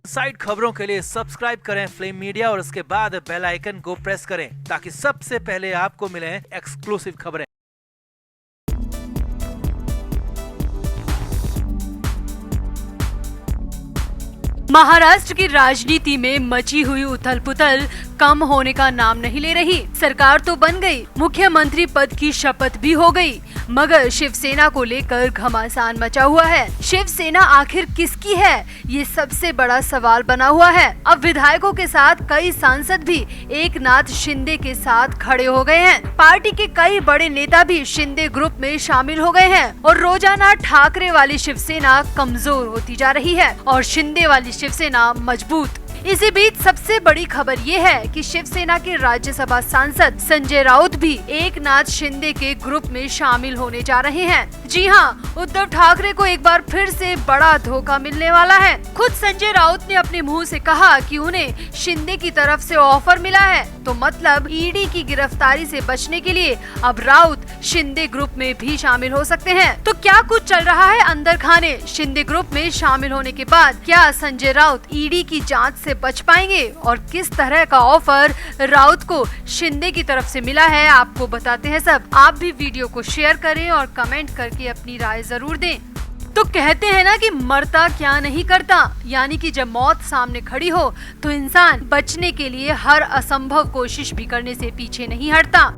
Side खबरों के लिए सब्सक्राइब करें फ्लेम मीडिया और उसके बाद बेल आइकन को प्रेस करें ताकि सबसे पहले आपको मिले एक्सक्लूसिव खबरें। महाराष्ट्र की राजनीति में मची हुई उथल-पुथल कम होने का नाम नहीं ले रही। सरकार तो बन गई, मुख्यमंत्री पद की शपथ भी हो गई, मगर शिवसेना को लेकर घमासान मचा हुआ है। शिवसेना आखिर किसकी है, ये सबसे बड़ा सवाल बना हुआ है। अब विधायकों के साथ कई सांसद भी एकनाथ शिंदे के साथ खड़े हो गए हैं। पार्टी के कई बड़े नेता भी शिंदे ग्रुप में शामिल हो गए हैं और रोजाना ठाकरे वाली शिवसेना कमजोर होती जा रही है और शिंदे वाली शिवसेना मजबूत। इसी बीच सबसे बड़ी खबर ये है कि शिवसेना के राज्यसभा सांसद संजय राउत भी एकनाथ शिंदे के ग्रुप में शामिल होने जा रहे हैं। जी हां, उद्धव ठाकरे को एक बार फिर से बड़ा धोखा मिलने वाला है। खुद संजय राउत ने अपने मुंह से कहा कि उन्हें शिंदे की तरफ से ऑफर मिला है, तो मतलब ईडी की गिरफ्तारी से बचने के लिए अब राउत शिंदे ग्रुप में भी शामिल हो सकते हैं। तो क्या कुछ चल रहा है अंदर खाने? शिंदे ग्रुप में शामिल होने के बाद क्या संजय राउत ईडी की जांच से बच पाएंगे और किस तरह का ऑफर राउत को शिंदे की तरफ से मिला है, आपको बताते हैं सब। आप भी वीडियो को शेयर करें और कमेंट करके अपनी राय जरूर दें। तो कहते हैं ना कि मरता क्या नहीं करता, यानी कि जब मौत सामने खड़ी हो तो इंसान बचने के लिए हर असंभव कोशिश भी करने से पीछे नहीं हटता।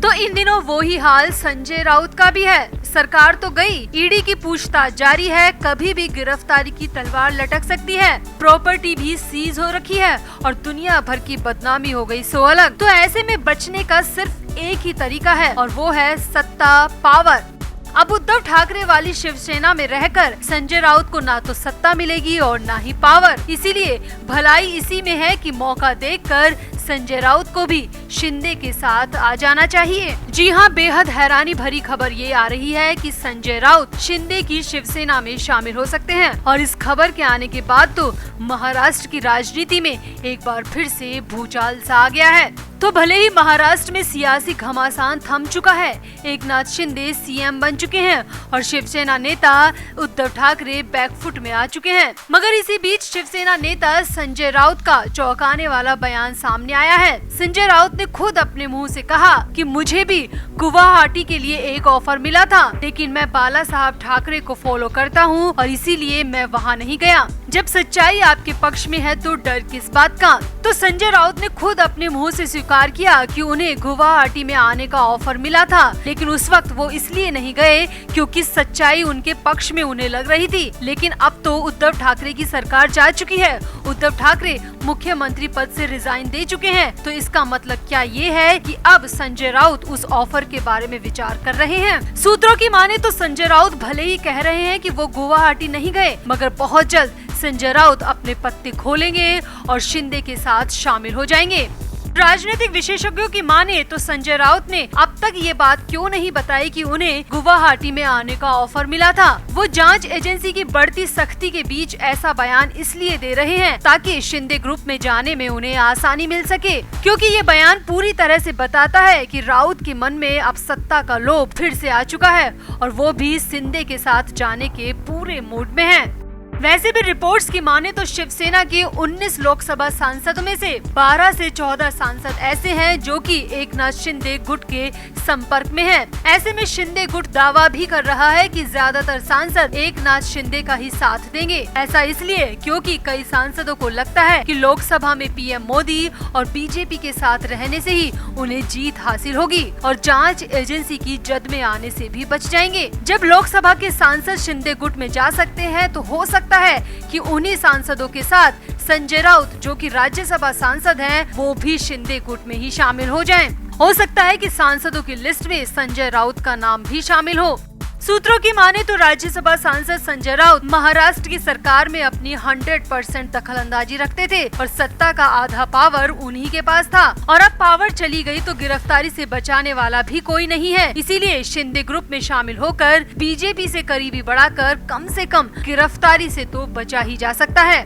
तो इन दिनों वो ही हाल संजय राउत का भी है। सरकार तो गई, ईडी की पूछताछ जारी है, कभी भी गिरफ्तारी की तलवार लटक सकती है। प्रॉपर्टी भी सीज हो रखी है और दुनिया भर की बदनामी हो गई सो अलग। तो ऐसे में बचने का सिर्फ एक ही तरीका है और वो है सत्ता, पावर। अब उद्धव ठाकरे वाली शिवसेना में रहकर संजय राउत को ना तो सत्ता मिलेगी और ना ही पावर। इसीलिए भलाई इसी में है कि मौका देखकर संजय राउत को भी शिंदे के साथ आ जाना चाहिए। जी हां, बेहद हैरानी भरी खबर ये आ रही है कि संजय राउत शिंदे की शिवसेना में शामिल हो सकते हैं और इस खबर के आने के बाद तो महाराष्ट्र की राजनीति में एक बार फिर से भूचाल सा आ गया है। तो भले ही महाराष्ट्र में सियासी घमासान थम चुका है, एकनाथ शिंदे सीएम बन चुके हैं और शिवसेना नेता उद्धव ठाकरे बैकफुट में आ चुके हैं, मगर इसी बीच शिवसेना नेता संजय राउत का चौंकाने वाला बयान सामने आया है। संजय राउत ने खुद अपने मुंह से कहा कि मुझे भी गुवाहाटी के लिए एक ऑफर मिला था, लेकिन मैं बाला साहब ठाकरे को फॉलो करता हूं और इसीलिए मैं वहां नहीं गया। जब सच्चाई आपके पक्ष में है तो डर किस बात का? तो संजय राउत ने खुद अपने मुंह से स्वीकार किया कि उन्हें गुवाहाटी में आने का ऑफर मिला था, लेकिन उस वक्त वो इसलिए नहीं गए क्योंकि सच्चाई उनके पक्ष में उन्हें लग रही थी। लेकिन अब तो उद्धव ठाकरे की सरकार जा चुकी है, उद्धव ठाकरे मुख्यमंत्री पद से रिजाइन दे चुके हैं। तो इसका मतलब क्या ये है कि अब संजय राउत उस ऑफर के बारे में विचार कर रहे हैं? सूत्रों की माने तो संजय राउत भले ही कह रहे हैं कि वो गुवाहाटी नहीं गए, मगर बहुत जल्द संजय राउत अपने पत्ते खोलेंगे और शिंदे के साथ शामिल हो जाएंगे। राजनीतिक विशेषज्ञों की माने तो संजय राउत ने अब तक ये बात क्यों नहीं बताई कि उन्हें गुवाहाटी में आने का ऑफर मिला था। वो जांच एजेंसी की बढ़ती सख्ती के बीच ऐसा बयान इसलिए दे रहे हैं ताकि शिंदे ग्रुप में जाने में उन्हें आसानी मिल सके, क्योंकि ये बयान पूरी तरह से बताता है कि राउत के मन में अब सत्ता का लोभ फिर से आ चुका है और वो भी शिंदे के साथ जाने के पूरे मूड में है। वैसे भी रिपोर्ट्स की माने तो शिवसेना के 19 लोकसभा सांसदों में से 12 से 14 सांसद ऐसे हैं जो कि एकनाथ शिंदे गुट के संपर्क में हैं। ऐसे में शिंदे गुट दावा भी कर रहा है कि ज्यादातर सांसद एकनाथ शिंदे का ही साथ देंगे। ऐसा इसलिए क्योंकि कई सांसदों को लगता है कि लोकसभा में पीएम मोदी और बीजेपी के साथ रहने से ही उन्हें जीत हासिल होगी और जांच एजेंसी की जद में आने से भी बच जाएंगे। जब लोकसभा के सांसद शिंदे गुट में जा सकते हैं तो हो सकता है कि उन्हीं सांसदों के साथ संजय राउत जो कि राज्यसभा सांसद हैं, वो भी शिंदे गुट में ही शामिल हो जाएं। हो सकता है कि सांसदों की लिस्ट में संजय राउत का नाम भी शामिल हो। सूत्रों की माने तो राज्यसभा सांसद संजय राउत महाराष्ट्र की सरकार में अपनी 100% दखलंदाजी रखते थे और सत्ता का आधा पावर उन्हीं के पास था और अब पावर चली गई तो गिरफ्तारी से बचाने वाला भी कोई नहीं है। इसीलिए शिंदे ग्रुप में शामिल होकर बीजेपी से करीबी बढ़ाकर कम से कम गिरफ्तारी से तो बचा ही जा सकता है।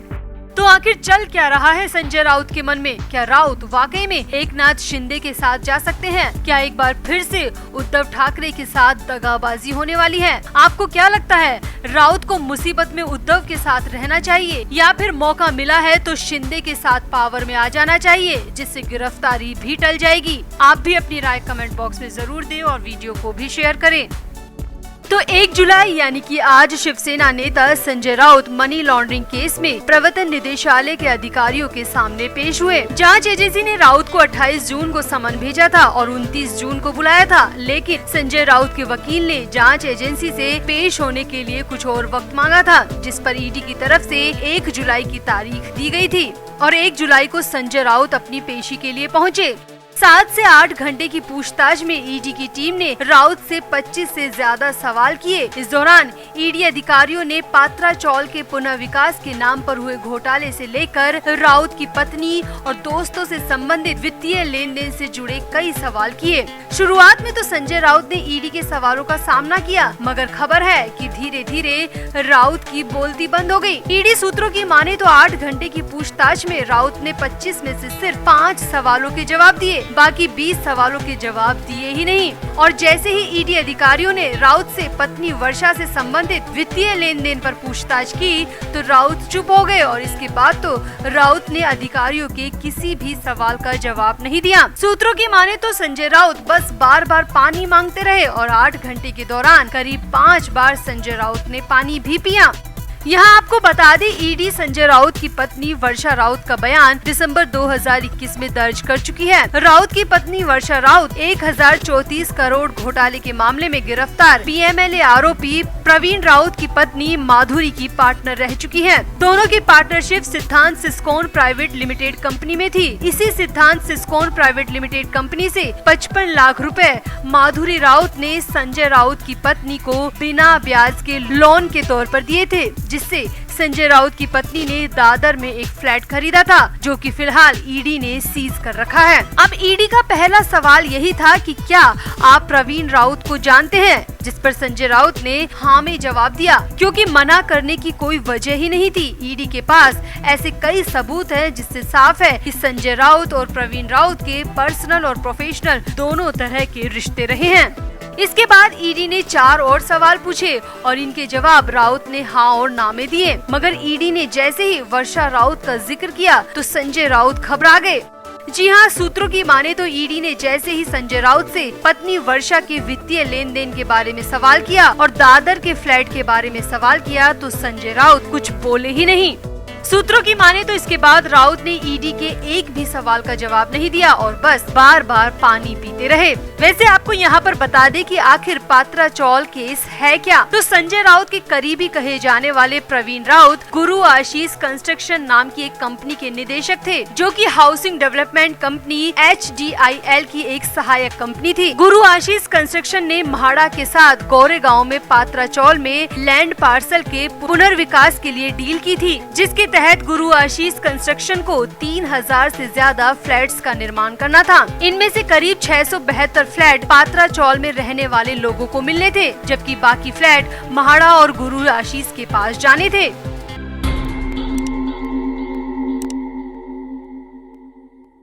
तो आखिर चल क्या रहा है संजय राउत के मन में? क्या राउत वाकई में एकनाथ शिंदे के साथ जा सकते हैं? क्या एक बार फिर से उद्धव ठाकरे के साथ दगाबाजी होने वाली है? आपको क्या लगता है, राउत को मुसीबत में उद्धव के साथ रहना चाहिए या फिर मौका मिला है तो शिंदे के साथ पावर में आ जाना चाहिए, जिससे गिरफ्तारी भी टल जाएगी? आप भी अपनी राय कमेंट बॉक्स में जरूर दें और वीडियो को भी शेयर करें। तो 1 जुलाई यानी कि आज शिवसेना नेता Sanjay Raut money laundering case में प्रवर्तन निदेशालय के अधिकारियों के सामने पेश हुए। जांच एजेंसी ने राउत को 28 जून को समन भेजा था और 29 जून को बुलाया था, लेकिन संजय राउत के वकील ने जांच एजेंसी से पेश होने के लिए कुछ और वक्त मांगा था, जिस पर ईडी की तरफ से 1 जुलाई की तारीख दी गई थी और 1 जुलाई को संजय राउत अपनी पेशी के लिए पहुँचे। 7 से 8 घंटे की पूछताछ में ईडी की टीम ने राउत से 25 से ज्यादा सवाल किए। इस दौरान ईडी अधिकारियों ने पात्रा चौल के पुनर्विकास के नाम पर हुए घोटाले से लेकर राउत की पत्नी और दोस्तों से संबंधित वित्तीय लेन देन से जुड़े कई सवाल किए। शुरुआत में तो संजय राउत ने ईडी के सवालों का सामना किया, मगर खबर है कि धीरे धीरे राउत की बोलती बंद हो गयी। ईडी सूत्रों की माने तो 8 घंटे की पूछताछ में राउत ने 25 में से सिर्फ 5 सवालों के जवाब दिए, बाकी 20 सवालों के जवाब दिए ही नहीं। और जैसे ही ईडी अधिकारियों ने राउत से पत्नी वर्षा से संबंधित वित्तीय लेन देन पर पूछताछ की तो राउत चुप हो गए और इसके बाद तो राउत ने अधिकारियों के किसी भी सवाल का जवाब नहीं दिया। सूत्रों की माने तो संजय राउत बस बार बार पानी मांगते रहे और 8 घंटे के दौरान करीब 5 बार संजय राउत ने पानी भी पिया। यहाँ आपको बता दें, ईडी संजय राउत की पत्नी वर्षा राउत का बयान दिसंबर 2021 में दर्ज कर चुकी है। राउत की पत्नी वर्षा राउत 1034 करोड़ घोटाले के मामले में गिरफ्तार पीएमएलए आरोपी प्रवीण राउत की पत्नी माधुरी की पार्टनर रह चुकी है। दोनों की पार्टनरशिप सिद्धांत सिस्कोन प्राइवेट लिमिटेड कंपनी में थी। इसी सिद्धांत सिस्कोन प्राइवेट लिमिटेड कंपनी से 55 लाख रुपए माधुरी राउत ने संजय राउत की पत्नी को बिना ब्याज के लोन के तौर पर दिए थे, जिससे संजय राउत की पत्नी ने दादर में एक फ्लैट खरीदा था, जो कि फिलहाल ईडी ने सीज कर रखा है। अब ईडी का पहला सवाल यही था कि क्या आप प्रवीण राउत को जानते हैं, जिस पर संजय राउत ने हाँ में जवाब दिया, क्योंकि मना करने की कोई वजह ही नहीं थी। ईडी के पास ऐसे कई सबूत हैं जिससे साफ है कि संजय राउत और प्रवीण राउत के पर्सनल और प्रोफेशनल दोनों तरह के रिश्ते रहे हैं। इसके बाद ईडी ने 4 और सवाल पूछे और इनके जवाब राउत ने हाँ और ना में दिए, मगर ईडी ने जैसे ही वर्षा राउत का जिक्र किया तो संजय राउत घबरा गए। जी हाँ, सूत्रों की माने तो ईडी ने जैसे ही संजय राउत से पत्नी वर्षा के वित्तीय लेन देन के बारे में सवाल किया और दादर के फ्लैट के बारे में सवाल किया तो संजय राउत कुछ बोले ही नहीं। सूत्रों की माने तो इसके बाद राउत ने ईडी के एक भी सवाल का जवाब नहीं दिया और बस बार बार पानी पीते रहे। वैसे आपको यहाँ पर बता दें कि आखिर पात्रा चौल केस है क्या। तो संजय राउत के करीबी कहे जाने वाले प्रवीण राउत गुरु आशीष कंस्ट्रक्शन नाम की एक कंपनी के निदेशक थे, जो कि हाउसिंग डेवलपमेंट कंपनी HDIL की एक सहायक कंपनी थी। गुरु आशीष कंस्ट्रक्शन ने म्हाडा के साथ गोरेगांव में पात्रा चौल में लैंड पार्सल के पुनर्विकास के लिए डील की थी, जिसके तहत गुरु आशीष कंस्ट्रक्शन को 3000 से ज्यादा फ्लैट्स का निर्माण करना था। इनमें से करीब 672 फ्लैट पात्रा चौल में रहने वाले लोगों को मिलने थे, जबकि बाकी फ्लैट म्हाडा और गुरु आशीष के पास जाने थे।